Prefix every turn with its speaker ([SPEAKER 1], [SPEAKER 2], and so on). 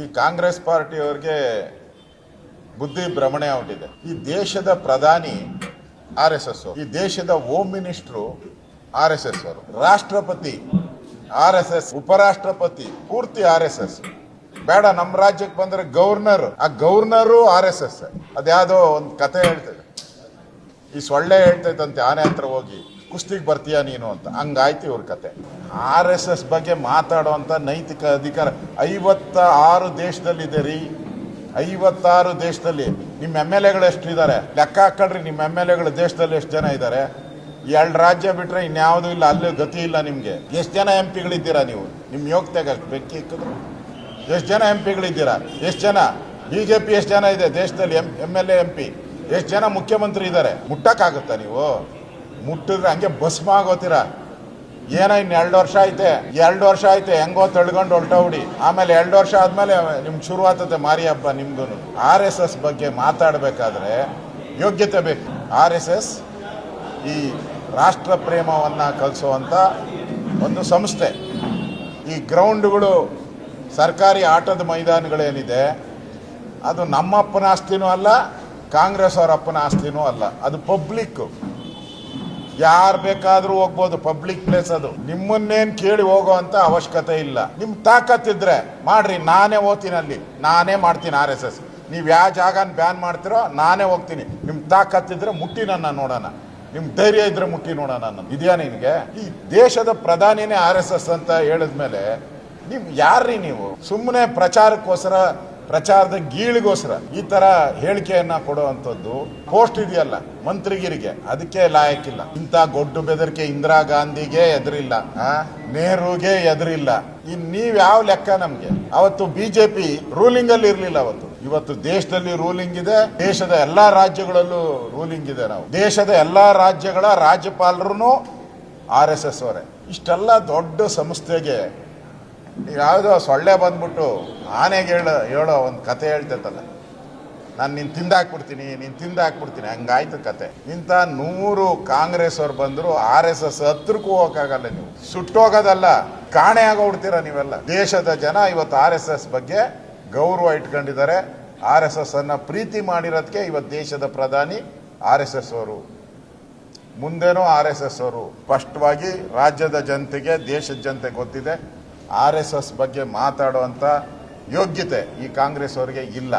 [SPEAKER 1] ಈ ಕಾಂಗ್ರೆಸ್ ಪಾರ್ಟಿಯವರಿಗೆ ಬುದ್ಧಿ ಭ್ರಮಣೆ ಹೊಂಟಿದೆ. ಈ ದೇಶದ ಪ್ರಧಾನಿ RSS, ಈ ದೇಶದ ಹೋಮ್ ಮಿನಿಸ್ಟ್ರು RSS ಅವರು, ರಾಷ್ಟ್ರಪತಿ RSS, ಉಪರಾಷ್ಟ್ರಪತಿ ಪೂರ್ತಿ RSS. ಬೇಡ ನಮ್ಮ ರಾಜ್ಯಕ್ಕೆ ಬಂದ್ರೆ ಗವರ್ನರ್, ಆ ಗವರ್ನರು RSS. ಅದ್ಯಾವುದೋ ಒಂದು ಕತೆ ಹೇಳ್ತದೆ, ಈ ಸೊಳ್ಳೆ ಹೇಳ್ತೈತಂತೆ ಆನೆ ಹತ್ರ ಹೋಗಿ ಕುಸ್ತಿಗೆ ಬರ್ತೀಯ ನೀನು ಅಂತ. ಹಂಗಾಯ್ತು ಇವ್ರ ಕತೆ. RSS ಬಗ್ಗೆ ಮಾತಾಡುವಂಥ ನೈತಿಕ ಅಧಿಕಾರ 56 ದೇಶದಲ್ಲಿದೆ ರೀ. 56 ದೇಶದಲ್ಲಿ ನಿಮ್ಮ MLAಗಳು ಎಷ್ಟಿದ್ದಾರೆ ಲೆಕ್ಕ ಹಾಕೊಳ್ರಿ. ನಿಮ್ಮ MLAಗಳು ದೇಶದಲ್ಲಿ ಎಷ್ಟು ಜನ ಇದ್ದಾರೆ? 2 ರಾಜ್ಯ ಬಿಟ್ರೆ ಇನ್ಯಾವುದೂ ಇಲ್ಲ, ಅಲ್ಲಿ ಗತಿ ಇಲ್ಲ ನಿಮಗೆ. ಎಷ್ಟು ಜನ MP ಗಳಿದ್ದೀರಾ ನೀವು? ನಿಮ್ಮ ಯೋಗ್ಯತೆಗೆ ಅಷ್ಟು ಬೆಕ್ಕಿ ಇಕ್ಕಿದ್ರು. ಎಷ್ಟು ಜನ MP ಗಳಿದ್ದೀರಾ? ಎಷ್ಟು ಜನ BJP ಎಷ್ಟು ಜನ ಇದೆ ದೇಶದಲ್ಲಿ? MLA MP ಎಷ್ಟು ಜನ ಮುಖ್ಯಮಂತ್ರಿ ಇದ್ದಾರೆ? ಮುಟ್ಟಕ್ಕಾಗುತ್ತಾ ನೀವು? ಮುಟ್ಟಿದ್ರೆ ಹಂಗೆ ಭಸ್ಮ ಆಗೋತೀರಾ. ಏನೋ ಇನ್ನು 2 ವರ್ಷ ಐತೆ, 2 ವರ್ಷ ಐತೆ, ಹೆಂಗೋ ತಳ್ಕೊಂಡು ಹೊಲ್ಟೋಗ್ಬಿಡಿ. ಆಮೇಲೆ 2 ವರ್ಷ ಆದ್ಮೇಲೆ ನಿಮ್ಗೆ ಶುರುವಾಗ್ತದೆ ಮಾರಿ ಹಬ್ಬ ನಿಮ್ದು. RSS ಬಗ್ಗೆ ಮಾತಾಡಬೇಕಾದ್ರೆ ಯೋಗ್ಯತೆ ಬೇಕು. RSS ಈ ರಾಷ್ಟ್ರ ಪ್ರೇಮವನ್ನು ಕಲಿಸುವಂಥ ಒಂದು ಸಂಸ್ಥೆ. ಈ ಗ್ರೌಂಡ್ಗಳು, ಸರ್ಕಾರಿ ಆಟದ ಮೈದಾನಗಳೇನಿದೆ, ಅದು ನಮ್ಮಪ್ಪನ ಆಸ್ತಿನೂ ಅಲ್ಲ, ಕಾಂಗ್ರೆಸ್ ಅವರ ಅಪ್ಪನ ಆಸ್ತಿನೂ ಅಲ್ಲ. ಅದು ಪಬ್ಲಿಕ್, ಯಾರು ಬೇಕಾದ್ರೂ ಹೋಗ್ಬೋದು, ಪಬ್ಲಿಕ್ ಪ್ಲೇಸ್ ಅದು. ನಿಮ್ಮನ್ನೇನು ಕೇಳಿ ಹೋಗೋ ಅಂತ ಅವಶ್ಯಕತೆ ಇಲ್ಲ. ನಿಮ್ ತಾಕತ್ತಿದ್ರೆ ಮಾಡ್ರಿ, ನಾನೇ ಹೋಗ್ತೀನಿ ಅಲ್ಲಿ, ನಾನೇ ಮಾಡ್ತೀನಿ RSS. ನೀವು ಯಾವ ಜಾಗನ ಬ್ಯಾನ್ ಮಾಡ್ತಿರೋ ನಾನೇ ಹೋಗ್ತೀನಿ. ನಿಮ್ ತಾಕತ್ತಿದ್ರೆ ಮುಟ್ಟಿ ನನ್ನ ನೋಡೋಣ, ನಿಮ್ ಧೈರ್ಯ ಇದ್ರೆ ಮುಟ್ಟಿ ನೋಡೋಣ ನನ್ನ. ಇದೆಯಾ ನಿನಗೆ? ಈ ದೇಶದ ಪ್ರಧಾನಿನೇ RSS ಅಂತ ಹೇಳಿದ್ಮೇಲೆ ಯಾರ್ರಿ ನೀವು? ಸುಮ್ಮನೆ ಪ್ರಚಾರಕ್ಕೋಸ್ಕರ, ಪ್ರಚಾರದ ಗೀಳಿಗೋಸ್ಕರ ಈ ತರ ಹೇಳಿಕೆಯನ್ನ ಕೊಡುವಂಥದ್ದು ಪೋಸ್ಟ್ ಇದೆಯಲ್ಲ ಮಂತ್ರಿಗಿರಿಗೆ, ಅದಕ್ಕೆ ಲಾಯಕ್ಕಿಲ್ಲ. ಇಂಥ ಗೊಡ್ಡು ಬೆದರಿಕೆ ಇಂದಿರಾ ಗಾಂಧಿಗೆ ಎದುರಿಲ್ಲ, ನೆಹರುಗೆ ಎದುರಿಲ್ಲ. ನೀವ್ ಯಾವ ಲೆಕ್ಕ ನಮ್ಗೆ? ಅವತ್ತು BJP ರೂಲಿಂಗ್ ಅಲ್ಲಿ ಇರ್ಲಿಲ್ಲ ಅವತ್ತು. ಇವತ್ತು ದೇಶದಲ್ಲಿ ರೂಲಿಂಗ್ ಇದೆ, ದೇಶದ ಎಲ್ಲಾ ರಾಜ್ಯಗಳಲ್ಲೂ ರೂಲಿಂಗ್ ಇದೆ. ನಾವು ದೇಶದ ಎಲ್ಲಾ ರಾಜ್ಯಗಳ ರಾಜ್ಯಪಾಲರು RSS ಅವರೇ. ಇಷ್ಟೆಲ್ಲ ದೊಡ್ಡ ಸಂಸ್ಥೆಗೆ ಯಾವುದೋ ಸೊಳ್ಳೆ ಬಂದ್ಬಿಟ್ಟು ಆನೆಗೆ ಹೇಳೋ ಒಂದು ಕತೆ ಹೇಳ್ತೈತಲ್ಲ, ನಾನು ನೀನು ತಿಂದಾಕ್ಬಿಡ್ತೀನಿ, ಹಂಗಾಯ್ತು ಕತೆ. ಇಂಥ 100 ಕಾಂಗ್ರೆಸ್ ಅವ್ರು ಬಂದರು RSS ಹತ್ರಕ್ಕೂ ಹೋಗಕ್ಕಾಗಲ್ಲ. ನೀವು ಸುಟ್ಟೋಗೋದಲ್ಲ, ಕಾಣೆ ಆಗೋಗ್ಬಿಡ್ತೀರ ನೀವೆಲ್ಲ. ದೇಶದ ಜನ ಇವತ್ತು RSS ಬಗ್ಗೆ ಗೌರವ ಇಟ್ಕೊಂಡಿದ್ದಾರೆ. RSS ಅನ್ನ ಪ್ರೀತಿ ಮಾಡಿರೋದಕ್ಕೆ ಇವತ್ತು ದೇಶದ ಪ್ರಧಾನಿ RSS ಅವರು. ಮುಂದೇನೂ RSS ಅವರು ಸ್ಪಷ್ಟವಾಗಿ ರಾಜ್ಯದ ಜನತೆಗೆ, ದೇಶದ ಜನತೆ ಗೊತ್ತಿದೆ, RSS ಬಗ್ಗೆ ಮಾತಾಡುವಂಥ ಯೋಗ್ಯತೆ ಈ ಕಾಂಗ್ರೆಸ್ ಅವರಿಗೆ ಇಲ್ಲ.